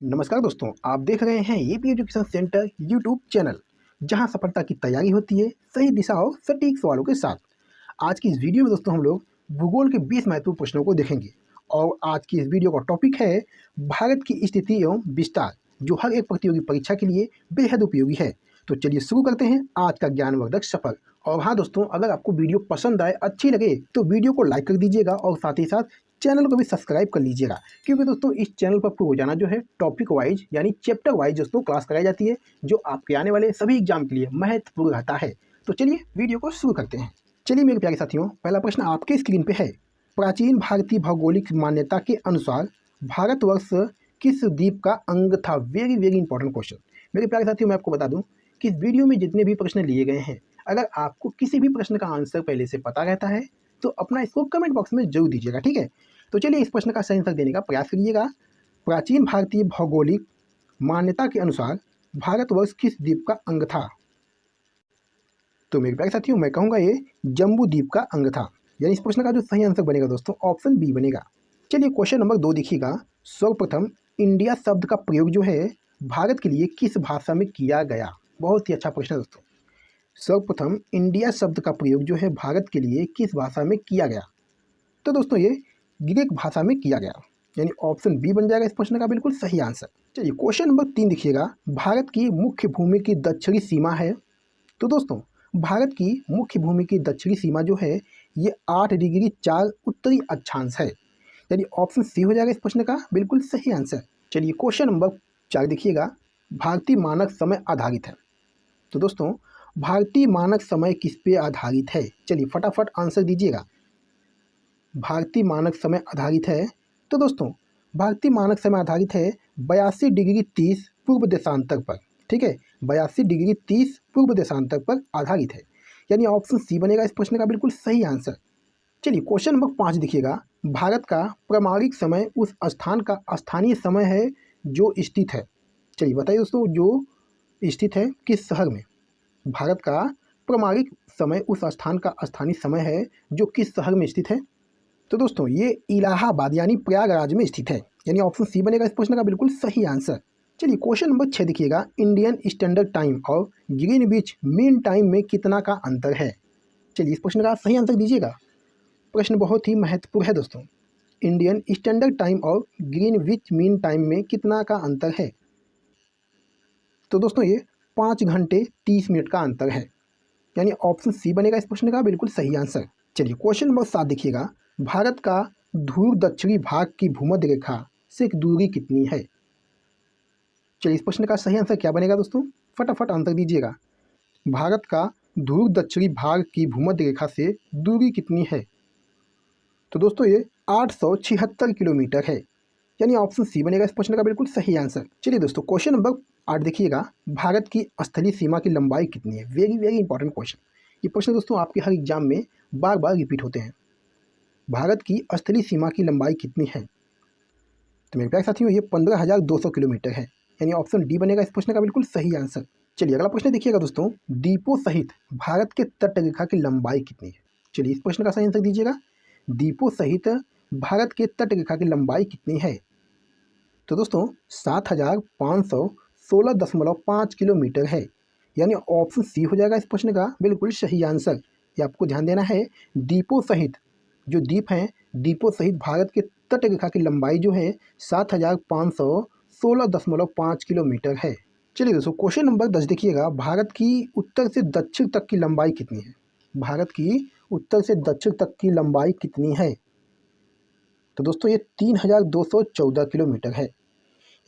नमस्कार दोस्तों, आप देख रहे हैं AP education centre YouTube channel, जहां सफलता की तैयारी होती है सही दिशा और सटीक सवालों के साथ। आज की इस वीडियो में दोस्तों हम लोग भूगोल के 20 महत्वपूर्ण प्रश्नों को देखेंगे और आज की इस वीडियो का टॉपिक है भारत की स्थिति एवं विस्तार, जो हर एक प्रतियोगी परीक्षा के लिए बेहद उपयोगी है। तो चलिए शुरू करते हैं आज का ज्ञानवर्धक सफर। और हाँ दोस्तों, अगर आपको वीडियो पसंद आए, अच्छी लगे तो वीडियो को लाइक कर दीजिएगा और साथ ही साथ चैनल को भी सब्सक्राइब कर लीजिएगा, क्योंकि दोस्तों इस चैनल पर आपको रोजाना जो है टॉपिक वाइज यानी चैप्टर वाइज दोस्तों क्लास कराई जाती है, जो आपके आने वाले सभी एग्जाम के लिए महत्वपूर्ण रहता है। तो चलिए वीडियो को शुरू करते हैं। चलिए मेरे प्यारे साथियों, पहला प्रश्न आपके स्क्रीन पे है। प्राचीन भारतीय भौगोलिक मान्यता के अनुसार भारतवर्ष किस द्वीप का अंग था? Very very important question. मेरे प्यारे साथियों, मैं आपको बता दूं कि इस वीडियो में जितने भी प्रश्न लिए गए हैं, अगर आपको किसी भी प्रश्न का आंसर पहले से पता रहता है तो अपना इसको कमेंट बॉक्स में जरूर दीजिएगा, ठीक है। तो चलिए इस प्रश्न का सही आंसर देने का प्रयास करिएगा। प्राचीन भारतीय भौगोलिक मान्यता के अनुसार भारतवर्ष किस द्वीप का अंग था? तो मेरे प्यारे साथियों, मैं कहूँगा ये जम्बू द्वीप का अंग था। यानी इस प्रश्न का जो सही आंसर बनेगा दोस्तों, ऑप्शन बी बनेगा। चलिए क्वेश्चन नंबर 2 देखिएगा। सर्वप्रथम इंडिया शब्द का प्रयोग जो है भारत के लिए किस भाषा में किया गया? बहुत ही अच्छा प्रश्न है दोस्तों। सर्वप्रथम इंडिया शब्द का प्रयोग जो है भारत के लिए किस भाषा में किया गया? तो दोस्तों ये ग्रीक भाषा में किया गया, यानी ऑप्शन बी बन जाएगा इस प्रश्न का बिल्कुल सही आंसर। चलिए क्वेश्चन नंबर 3 देखिएगा। भारत की मुख्य भूमि की दक्षिणी सीमा है? तो दोस्तों भारत की मुख्य भूमि की दक्षिणी सीमा जो है ये 8 डिग्री 4 उत्तरी अक्षांश है, यानी ऑप्शन सी हो जाएगा इस प्रश्न का बिल्कुल सही आंसर। चलिए क्वेश्चन नंबर 4 देखिएगा। भारतीय मानक समय आधारित है? तो दोस्तों भारतीय मानक समय किस पे आधारित है? चलिए फटाफट आंसर दीजिएगा। भारतीय मानक समय आधारित है, तो दोस्तों भारतीय मानक समय आधारित है 82 डिग्री 30 पूर्व देशांतर पर, ठीक है। 82 डिग्री 30 पूर्व देशांतर पर आधारित है, यानी ऑप्शन सी बनेगा इस प्रश्न का बिल्कुल सही आंसर। चलिए क्वेश्चन नंबर 5 देखिएगा। भारत का प्रमाणिक समय उस स्थान का स्थानीय समय है जो स्थित है? चलिए बताइए दोस्तों, जो स्थित है किस शहर में? भारत का प्रमाणिक समय उस स्थान का स्थानीय समय है जो किस शहर में स्थित है? तो दोस्तों ये इलाहाबाद यानी प्रयागराज में स्थित है, यानी ऑप्शन सी बनेगा इस प्रश्न का बिल्कुल सही आंसर। चलिए क्वेश्चन नंबर 6 देखिएगा। इंडियन स्टैंडर्ड टाइम और ग्रीनविच मीन टाइम में कितना का अंतर है? चलिए इस प्रश्न का सही आंसर दीजिएगा। प्रश्न बहुत ही महत्वपूर्ण है दोस्तों। इंडियन स्टैंडर्ड टाइम और ग्रीनविच मीन टाइम में कितना का अंतर है? तो दोस्तों ये 5 घंटे 30 मिनट का अंतर है, यानी ऑप्शन सी बनेगा इस प्रश्न का बिल्कुल सही आंसर। चलिए क्वेश्चन नंबर 7 देखिएगा। भारत का ध्रुव दक्षिणी भाग की भूमध्य रेखा से दूरी कितनी है? चलिए इस प्रश्न का सही आंसर क्या बनेगा दोस्तों? फटाफट आंसर दीजिएगा। भारत का ध्रुव दक्षिणी भाग की भूमध्य रेखा से दूरी कितनी है? तो दोस्तों ये 876 किलोमीटर है, यानी ऑप्शन सी बनेगा इस प्रश्न का बिल्कुल सही आंसर। चलिए दोस्तों क्वेश्चन नंबर 8 देखिएगा। भारत की स्थलीय सीमा की लंबाई कितनी है? Very very important question. ये प्रश्न दोस्तों आपके हर एग्जाम में बार बार रिपीट होते हैं। भारत की स्थलीय सीमा की लंबाई कितनी है? तो मेरे प्यारे साथियों ये 15,200 किलोमीटर है, यानी ऑप्शन डी बनेगा इस प्रश्न का बिल्कुल सही आंसर। चलिए अगला प्रश्न देखिएगा दोस्तों। द्वीपों सहित भारत के तट रेखा की लंबाई कितनी है? चलिए इस प्रश्न का सही आंसर दीजिएगा। द्वीपों सहित भारत के तट रेखा की लंबाई कितनी है? तो दोस्तों 7,516.5 किलोमीटर है, यानी ऑप्शन सी हो जाएगा इस प्रश्न का बिल्कुल सही आंसर। ये आपको ध्यान देना है। द्वीपों सहित जो द्वीप हैं, द्वीपों सहित भारत के तट रेखा की लंबाई जो है 7,516.5 किलोमीटर है। चलिए दोस्तों क्वेश्चन नंबर 10 देखिएगा। भारत की उत्तर से दक्षिण तक की लंबाई कितनी है? भारत की उत्तर से दक्षिण तक की लंबाई कितनी है? तो दोस्तों ये 3,214 किलोमीटर है,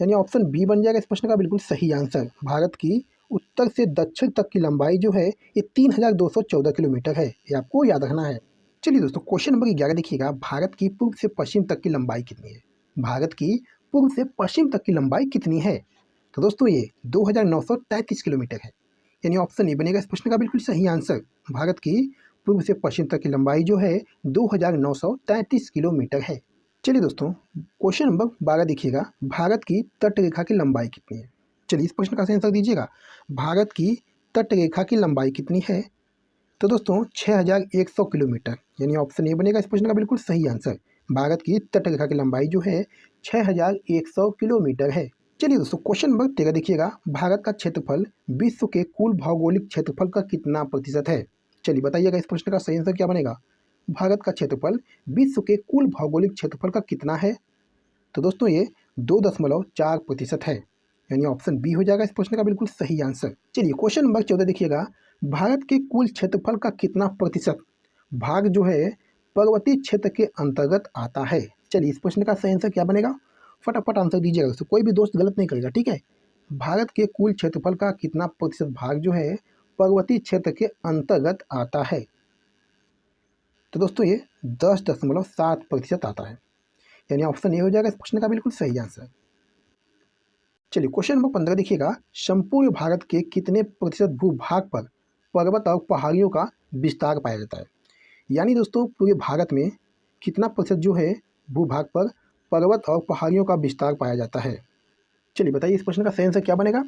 यानी ऑप्शन बी बन जाएगा इस प्रश्न का बिल्कुल सही आंसर। भारत की उत्तर से दक्षिण तक की लंबाई जो है ये 3,214 किलोमीटर है, ये आपको याद रखना है। चलिए दोस्तों क्वेश्चन नंबर 11 देखिएगा। भारत की पूर्व से पश्चिम तक की लंबाई कितनी है? भारत की पूर्व से पश्चिम तक की लंबाई कितनी है? तो दोस्तों ये 2,933 किलोमीटर है, यानी ऑप्शन ए बनेगा इस प्रश्न का बिल्कुल सही आंसर। भारत की पूर्व से पश्चिम तक की लंबाई जो है 2,933 किलोमीटर है। चलिए दोस्तों क्वेश्चन नंबर 12 देखिएगा। भारत की तट रेखा की लंबाई कितनी है? चलिए इस प्रश्न का सही आंसर दीजिएगा। भारत की तट रेखा की लंबाई कितनी है? तो दोस्तों 6,100 किलोमीटर, यानी ऑप्शन ए बनेगा इस प्रश्न का बिल्कुल सही आंसर। भारत की तट रेखा की लंबाई जो है 6,100 किलोमीटर है। चलिए दोस्तों, क्वेश्चन नंबर 13 देखिएगा, भारत का क्षेत्रफल विश्व के कुल भौगोलिक क्षेत्रफल का कितना प्रतिशत है? चलिए बताइएगा, इस प्रश्न का सही आंसर क्या बनेगा? भारत का क्षेत्रफल विश्व के कुल भौगोलिक क्षेत्रफल का कितना है? तो दोस्तों ये 2.4% है, यानी ऑप्शन बी हो जाएगा इस प्रश्न का बिल्कुल सही आंसर। चलिए क्वेश्चन नंबर 14 देखिएगा, भारत के कुल क्षेत्रफल का कितना प्रतिशत भाग जो है पर्वतीय क्षेत्र के अंतर्गत आता है? चलिए इस प्रश्न का सही आंसर क्या बनेगा? फटाफट आंसर दीजिएगा दोस्तों, कोई भी दोस्त गलत नहीं करेगा, ठीक है। भारत के कुल क्षेत्रफल का कितना प्रतिशत भाग जो है पर्वतीय क्षेत्र के अंतर्गत आता है? तो दोस्तों ये 10.7% आता है, यानी ऑप्शन ए हो जाएगा इस प्रश्न का बिल्कुल सही आंसर। चलिए क्वेश्चन नंबर 15 देखिएगा, संपूर्ण भारत के कितने प्रतिशत भूभाग पर पर्वत और पहाड़ियों का विस्तार पाया जाता है? यानी दोस्तों पूरे भारत में कितना प्रतिशत जो है भूभाग पर पर्वत और पहाड़ियों का विस्तार पाया जाता है? चलिए बताइए, इस प्रश्न का सही आंसर क्या बनेगा?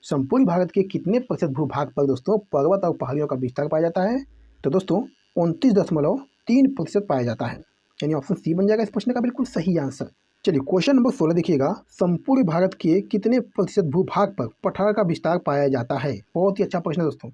संपूर्ण भारत के कितने प्रतिशत भूभाग पर दोस्तों पर्वत और पहाड़ियों का विस्तार पाया जाता है? तो दोस्तों 29.3% पाया जाता है, यानी ऑप्शन सी बन जाएगा इस प्रश्न का बिल्कुल सही आंसर। चलिए क्वेश्चन नंबर 16 देखिएगा, संपूर्ण भारत के कितने प्रतिशत भूभाग पर पठार का विस्तार पाया जाता है? बहुत ही अच्छा प्रश्न है दोस्तों।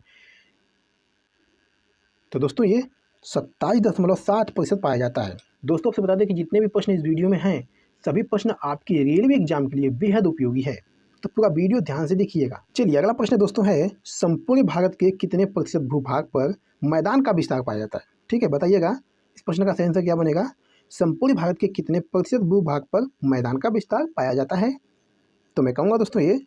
तो दोस्तों ये 27.7% पाया जाता है। दोस्तों आपसे बता दें कि जितने भी प्रश्न इस वीडियो में हैं सभी प्रश्न आपके रेलवे एग्जाम के लिए बेहद उपयोगी है, तो पूरा वीडियो ध्यान से देखिएगा। चलिए अगला प्रश्न दोस्तों है, संपूर्ण भारत के कितने प्रतिशत भूभाग पर मैदान का विस्तार पाया जाता है? ठीक है, बताइएगा इस प्रश्न का सही आंसर क्या बनेगा? संपूर्ण भारत के कितने प्रतिशत भूभाग पर मैदान का विस्तार पाया जाता है? तो मैं कहूँगा दोस्तों ये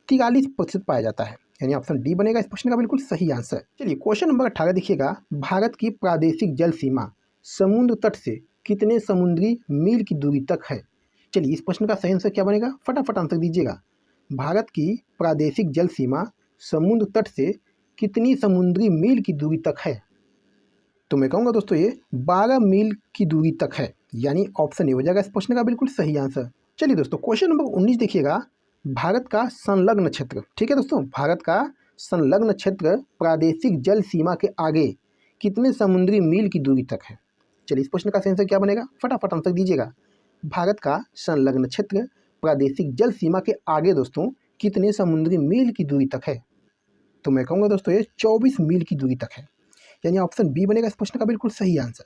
43% पाया जाता है, यानी ऑप्शन डी बनेगा इस प्रश्न का बिल्कुल सही आंसर। चलिए क्वेश्चन नंबर 18 देखिएगा, भारत की प्रादेशिक जल सीमा समुद्र तट से कितने समुद्री मील की दूरी तक है? चलिए इस प्रश्न का सही आंसर क्या बनेगा? फटाफट आंसर दीजिएगा। भारत की प्रादेशिक जल सीमा समुद्र तट से कितनी समुद्री मील की दूरी तक है? तो मैं कहूँगा दोस्तों ये 12 मील की दूरी तक है, यानी ऑप्शन ए हो जाएगा इस प्रश्न का बिल्कुल सही आंसर। चलिए दोस्तों क्वेश्चन नंबर 19 देखिएगा, भारत का संलग्न क्षेत्र, ठीक है दोस्तों, भारत का संलग्न क्षेत्र प्रादेशिक जल सीमा के आगे कितने समुद्री मील की दूरी तक है? चलिए इस प्रश्न का सही आंसर क्या बनेगा? फटाफट आंसर दीजिएगा। भारत का संलग्न क्षेत्र प्रादेशिक जल सीमा के आगे दोस्तों कितने समुद्री मील की दूरी तक है? तो मैं कहूँगा दोस्तों ये 24 मील की दूरी तक है, यानी ऑप्शन बी बनेगा इस प्रश्न का बिल्कुल सही आंसर।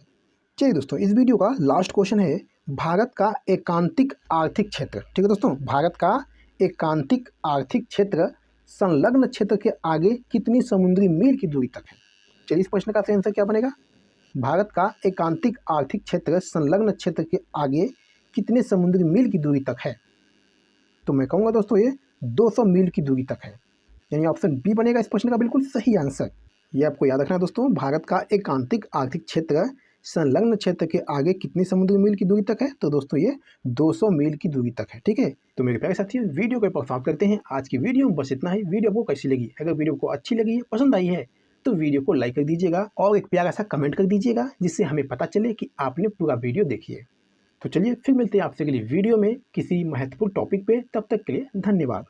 चलिए दोस्तों इस वीडियो का लास्ट क्वेश्चन है, भारत का एकांतिक आर्थिक क्षेत्र, ठीक है दोस्तों, भारत का एकांतिक आर्थिक क्षेत्र संलग्न क्षेत्र के आगे कितनी समुद्री मील की दूरी तक है? चलिए इस प्रश्न का सही आंसर क्या बनेगा? भारत का एकांतिक आर्थिक क्षेत्र संलग्न क्षेत्र के आगे कितने समुद्री मील की दूरी तक है? तो मैं कहूँगा दोस्तों ये 200 मील की दूरी तक है, यानी ऑप्शन बी बनेगा इस प्रश्न का बिल्कुल सही आंसर। ये आपको याद रखना है दोस्तों, भारत का एकांतिक आर्थिक क्षेत्र संलग्न क्षेत्र के आगे कितनी समुद्री मील की दूरी तक है? तो दोस्तों ये 200 मील की दूरी तक है, ठीक है। तो मेरे प्यारे साथियों वीडियो को समाप्त करते हैं। आज की वीडियो में बस इतना ही। वीडियो आपको कैसी लगी? अगर वीडियो को अच्छी लगी है, पसंद आई है, तो वीडियो को लाइक कर दीजिएगा और एक प्यारा सा कमेंट कर दीजिएगा, जिससे हमें पता चले कि आपने पूरा वीडियो देखी है। तो चलिए फिर मिलते हैं आपसे अगली वीडियो में किसी महत्वपूर्ण टॉपिक पे। तब तक के लिए धन्यवाद।